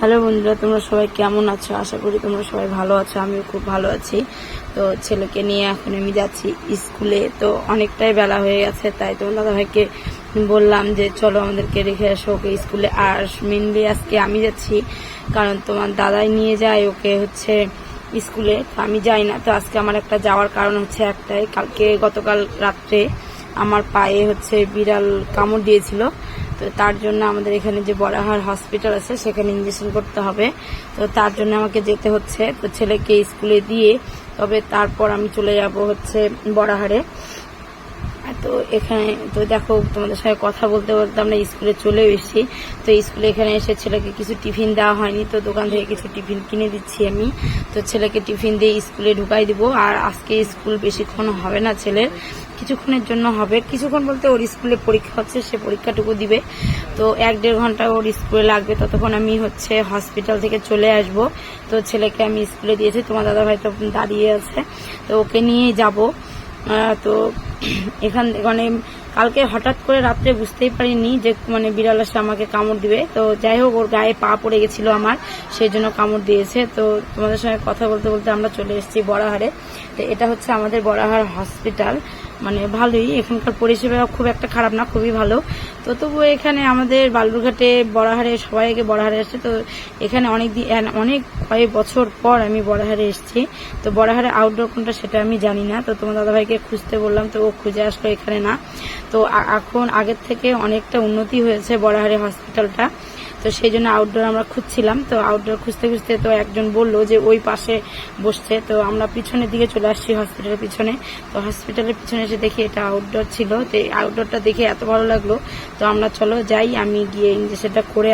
Hello বন্ধুরা, তোমরা সবাই কেমন আছো? আশা করি তোমরা সবাই ভালো আছো। আমিও খুব ভালো আছি। তো ছেলেকে নিয়ে এখন আমি যাচ্ছি স্কুলে। তো অনেকটাই বেলা হয়ে গেছে, তাই তোমার দাদাভাইকে বললাম যে চলো আমাদেরকে রেখে আসো ওকে স্কুলে। আর মেনলি আজকে আমি যাচ্ছি, কারণ তোমার দাদাই নিয়ে যায় ওকে হচ্ছে স্কুলে, তো আমি যাই না। তো আজকে আমার একটা যাওয়ার কারণ হচ্ছে একটাই, গতকাল রাত্রে আমার পায়ে হচ্ছে বিড়াল কামড় দিয়েছিল। তো তার জন্য আমাদের এখানে যে বড়াহার হসপিটাল আছে সেখানে ইঞ্জেকশন করতে হবে। তো তার জন্য আমাকে যেতে হচ্ছে। তো ছেলেকে স্কুলে দিয়ে তবে তারপর আমি চলে যাব হচ্ছে বড়াহারে। তো এখানে তো দেখো, তোমাদের সঙ্গে কথা বলতে বলতে আমরা স্কুলে চলেও এসেছি। তো স্কুলে এখানে এসে ছেলেকে কিছু টিফিন দেওয়া হয়নি, তো দোকান থেকে কিছু টিফিন কিনে দিচ্ছি আমি। তো ছেলেকে টিফিন দিয়ে স্কুলে ঢুকাই দিব। আর আজকে স্কুল বেশিক্ষণ হবে না, ছেলের কিছুক্ষণের জন্য হবে। কিছুক্ষণ বলতে ওর স্কুলে পরীক্ষা হচ্ছে, সে পরীক্ষাটুকু দিবে। তো 1-1.5 ঘন্টা ওর স্কুলে লাগবে, ততক্ষণ আমি হচ্ছে হসপিটাল থেকে চলে আসব। তো ছেলেকে আমি স্কুলে দিয়েছি, তোমার দাদাভাই তো দাঁড়িয়ে আছে, তো ওকে নিয়েই যাব। তো মানে কালকে হঠাৎ করে রাত্রে বুঝতেই পারিনি যে বিড়াল এসে আমাকে কামড় দিবে। তো যাই হোক, ওর গায়ে পা পড়ে গেছিল আমার, সেই জন্য কামড় দিয়েছে। তো তোমাদের সঙ্গে কথা বলতে বলতে আমরা চলে এসেছি বড়াহারে। তো এটা হচ্ছে আমাদের বড়াহার হসপিটাল, ভালোই, এখানকার পরিষেবা খুব একটা খারাপ না, খুবই ভালো। তো তবুও এখানে আমাদের বালুরঘাটে বড়াহারে সবাই আগে বড়াহারে আসে। তো এখানে অনেক কয়েক বছর পর আমি বড়াহারে এসেছি। তো বড়াহারে আউটডোর কোনটা সেটা আমি জানি না। তো তোমার দাদাভাইকে খুঁজতে বললাম, তো ও খুঁজে আসলো এখানে না। তো এখন আগের থেকে অনেকটা উন্নতি হয়েছে বড়াহারে হসপিটালটা। তো সেই জন্য আউটডোর আমরা খুঁজছিলাম। তো আউটডোর খুঁজতে খুঁজতে তো একজন বললো যে ওই পাশে বসছে। তো আমরা পিছনের দিকে চলে আসছি, হসপিটালের পিছনে। তো হসপিটালের পিছনে এসে দেখি এটা আউটডোর ছিল। তো এই আউটডোরটা দেখে এত ভালো লাগলো, তো আমরা চলো যাই, আমি গিয়ে ইঞ্জেকশনটা করে